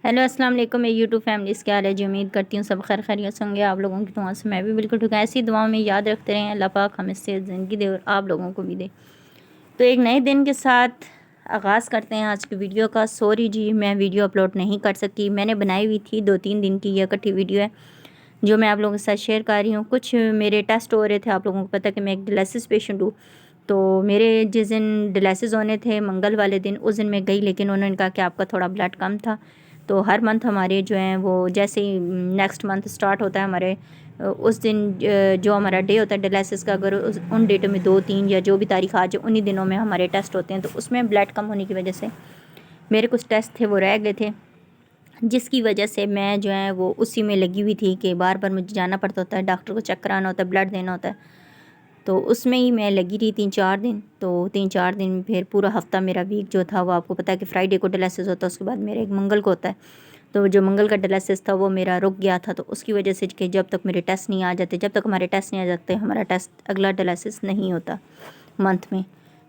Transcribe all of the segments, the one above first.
Hello अस्सलाम वालेकुम मेरी यूट्यूब फैमिलीज़, क्या हाल है जी। उम्मीद करती हूँ सब खैर खैरियत होंगे। आप लोगों की दुआ से मैं भी बिल्कुल ठीक हूँ। ऐसी दुआओं में याद रखते रहें, अल्लाह पाक हमें सेहत ज़िंदगी दे और आप लोगों को भी दे। तो एक नए दिन के साथ आगाज़ करते हैं आज की वीडियो का। सॉरी जी, मैं वीडियो अपलोड नहीं कर सकी। मैंने बनाई हुई थी 2-3 दिन की, यह इकट्ठी वीडियो है जो मैं आप लोगों के साथ शेयर कर रही हूँ। कुछ मेरे टेस्ट हो रहे थे, आप लोगों को पता है कि मैं एक डायलिसिस पेशेंट हूँ। तो मेरे जिस दिन डायलिसिस होने थे मंगल वाले दिन, उस दिन मैं गई, लेकिन उन्होंने कहा कि आपका थोड़ा ब्लड कम था। तो हर मंथ हमारे जो हैं वो जैसे ही नेक्स्ट मंथ स्टार्ट होता है हमारे उस दिन जो हमारा डे होता है डायलिसिस का, अगर उन डेटों में 2-3 या जो भी तारीख आ जाए उन्हीं दिनों में हमारे टेस्ट होते हैं। तो उसमें ब्लड कम होने की वजह से मेरे कुछ टेस्ट थे वो रह गए थे, जिसकी वजह से मैं जो है वो उसी में लगी हुई थी कि बार बार मुझे जाना पड़ता होता है, डॉक्टर को चेक कराना होता है, ब्लड देना होता है। तो उसमें ही मैं लगी रही 3-4 दिन। तो 3-4 दिन फिर पूरा हफ्ता मेरा वीक जो था वो आपको पता है कि फ्राइडे को डायलिसिस होता है, उसके बाद मेरा एक मंगल को होता है। तो जो मंगल का डायलिसिस था वो मेरा रुक गया था। तो उसकी वजह से कि जब तक मेरे टेस्ट नहीं आ जाते, जब तक हमारे टेस्ट नहीं आ जाते हमारा टेस्ट अगला डायलिसिस नहीं होता मंथ में।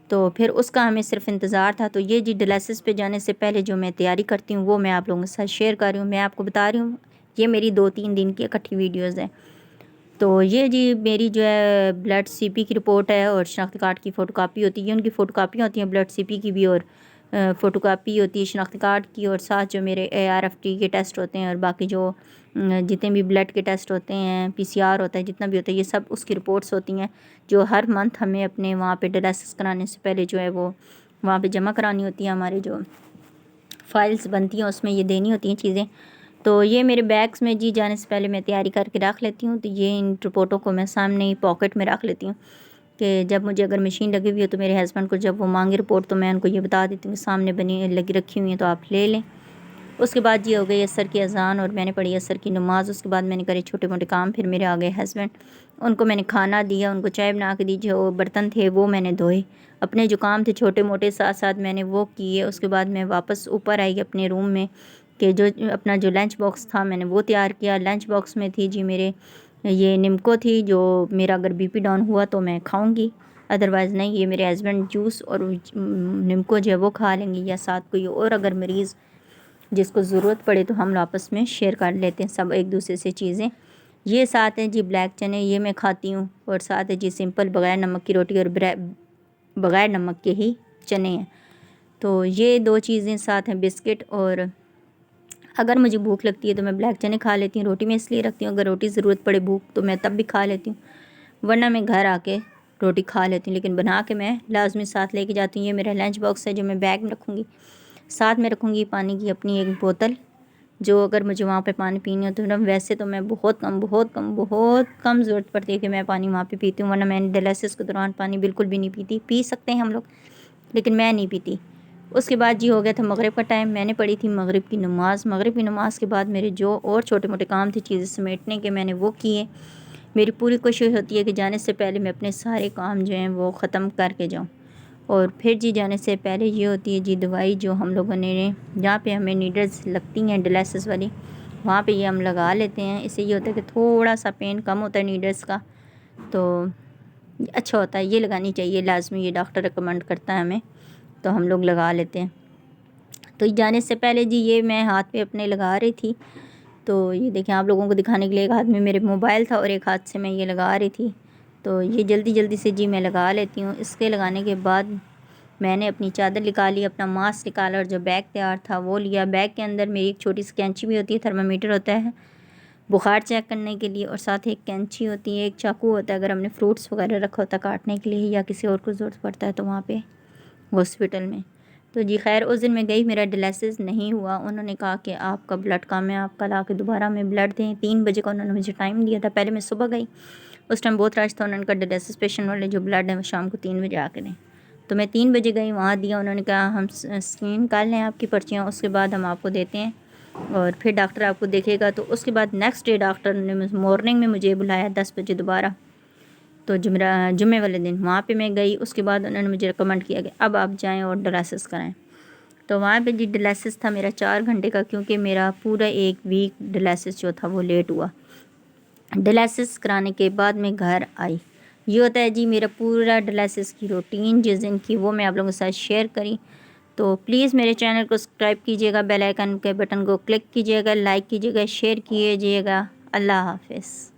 तो फिर उसका हमें सिर्फ इंतज़ार था। तो ये जी डायलिसिस पे जाने से पहले जो मैं तैयारी करती हूँ वो मैं आप लोगों के साथ शेयर कर रही हूँ। मैं आपको बता रही हूँ, ये मेरी 2-3 दिन की इकट्ठी वीडियोज़ हैं। तो ये जी मेरी जो है ब्लड सीपी की रिपोर्ट है और शनाख्ती कार्ड की फ़ोटोकॉपी होती है। उनकी फ़ोटोकॉपी होती हैं ब्लड सीपी की भी, और फ़ोटोकॉपी होती है शनाख्ती कार्ड की, और साथ जो मेरे ARFT के टेस्ट होते हैं और बाकी जो जितने भी ब्लड के टेस्ट होते हैं, PCR होता है, जितना भी होता है, ये सब उसकी रिपोर्ट्स होती हैं जो हर मंथ हमें अपने वहाँ पे डायलिसिस कराने से पहले जो है वो वहाँ पे जमा करानी होती है। हमारे जो फाइल्स बनती हैं उसमें ये देनी होती हैं चीज़ें। तो ये मेरे बैग्स में जी जाने से पहले मैं तैयारी करके रख लेती हूँ। तो ये इन रिपोर्टों को मैं सामने ही पॉकेट में रख लेती हूँ कि जब मुझे अगर मशीन लगी हुई हो तो मेरे हस्बैंड को जब वो मांगे रिपोर्ट तो मैं उनको ये बता देती हूँ कि सामने बनी लगी रखी हुई है तो आप ले लें। उसके बाद ये हो गई असर की अज़ान और मैंने पढ़ी असर की नमाज़। उसके बाद मैंने करे छोटे मोटे काम। फिर मेरे आ गए हस्बैंड, उनको मैंने खाना दिया, उनको चाय बना के दी, जो बर्तन थे वो मैंने धोए, अपने जो काम थे छोटे मोटे साथ साथ मैंने वो किए। उसके बाद मैं वापस ऊपर आई अपने रूम में कि जो अपना जो लंच बॉक्स था मैंने वो तैयार किया। लंच बॉक्स में थी जी मेरे ये निम्को थी, जो मेरा अगर BP डाउन हुआ तो मैं खाऊंगी, अदरवाइज़ नहीं। ये मेरे हस्बैंड जूस और निम्को जो है वो खा लेंगे, या साथ कोई और अगर मरीज़ जिसको ज़रूरत पड़े तो हम आपस में शेयर कर लेते हैं सब एक दूसरे से चीज़ें। ये साथ हैं जी ब्लैक चने, ये मैं खाती हूँ, और साथ है जी सिंपल बग़ैर नमक की रोटी और बग़ैर नमक के ही चने हैं। तो ये 2 चीज़ें साथ हैं, बिस्किट। और अगर मुझे भूख लगती है तो मैं ब्लैक चने खा लेती हूँ। रोटी मैं इसलिए रखती हूँ, अगर रोटी ज़रूरत पड़े भूख तो मैं तब भी खा लेती हूँ, वरना मैं घर आके रोटी खा लेती हूँ। लेकिन बना के मैं लाजमी साथ लेके जाती हूँ। ये मेरा लंच बॉक्स है जो मैं बैग में रखूँगी। साथ में रखूँगी पानी की अपनी एक बोतल, जो अगर मुझे वहाँ पे पानी पीनी हो तो ना, वैसे तो मैं बहुत कम ज़रूरत पड़ती है कि मैं पानी वहाँ पे पीती हूँ, वरना मैं डायलिसिस के दौरान पानी बिल्कुल भी नहीं पीती। पी सकते हैं हम लोग लेकिन मैं नहीं पीती। उसके बाद जी हो गया था मगरिब का टाइम, मैंने पढ़ी थी मगरिब की नमाज़। मगरिब की नमाज़ के बाद मेरे जो और छोटे मोटे काम थे चीज़ें समेटने के, मैंने वो किए। मेरी पूरी कोशिश होती है कि जाने से पहले मैं अपने सारे काम जो हैं वो ख़त्म करके जाऊँ। और फिर जी जाने से पहले ये होती है जी दवाई जो हम लोगों ने, जहाँ पे हमें नीडल्स लगती हैं डायलिसिस वाली, वहाँ पे ये हम लगा लेते हैं। इससे ये होता है कि थोड़ा सा पेन कम होता है नीडल्स का, तो अच्छा होता है। ये लगानी चाहिए लाजमी, ये डॉक्टर रिकमेंड करता है हमें, तो हम लोग लगा लेते हैं। तो जाने से पहले जी ये मैं हाथ पे अपने लगा रही थी। तो ये देखें, आप लोगों को दिखाने के लिए एक हाथ में मेरे मोबाइल था और एक हाथ से मैं ये लगा रही थी। तो ये जल्दी जल्दी से जी मैं लगा लेती हूँ। इसके लगाने के बाद मैंने अपनी चादर निकाली, अपना मास्क निकाला और जो बैग तैयार था वो लिया। बैग के अंदर मेरी एक छोटी सी कैंची भी होती है, थर्मामीटर होता है बुखार चेक करने के लिए, और साथ ही एक कैंची होती है, एक चाकू होता है अगर हमने फ्रूट्स वगैरह रखा होता है काटने के लिए, या किसी और को ज़रूरत पड़ता है तो वहाँ पे हॉस्पिटल में। तो जी खैर उस दिन मैं गई, मेरा डायलिसिस नहीं हुआ। उन्होंने कहा कि आपका ब्लड कम है, आप कल आके दोबारा हमें ब्लड दें। 3 बजे का उन्होंने मुझे टाइम दिया था। पहले मैं सुबह गई, उस टाइम बहुत रश था। उन्होंने कहा डायलिसिस पेशेंट वाले जो ब्लड है वो शाम को 3 बजे आके दें। तो मैं 3 बजे गई, वहाँ दिया। उन्होंने कहा हम स्कैन कर लें आपकी पर्चियाँ, उसके बाद हम आपको देते हैं और फिर डॉक्टर आपको देखेगा। तो उसके बाद नेक्स्ट डे डॉक्टर ने मॉर्निंग में मुझे बुलाया 10 बजे दोबारा। तो जुम्मे वाले दिन वहाँ पे मैं गई। उसके बाद उन्होंने मुझे रिकमेंड किया कि अब आप जाएं और डायलिसिस कराएं। तो वहाँ पे जी डायलिसिस था मेरा 4 घंटे का, क्योंकि मेरा पूरा एक वीक डायलिसिस जो था वो लेट हुआ। डायलिसिस कराने के बाद मैं घर आई। ये होता है जी मेरा पूरा डायलिसिस की रूटीन जिस दिन की, वो मैं आप लोगों के साथ शेयर करी। तो प्लीज़ मेरे चैनल को सब्सक्राइब कीजिएगा, बेल आइकन के बटन को क्लिक कीजिएगा, लाइक कीजिएगा, शेयर कीजिएगा। अल्लाह हाफ़िज़।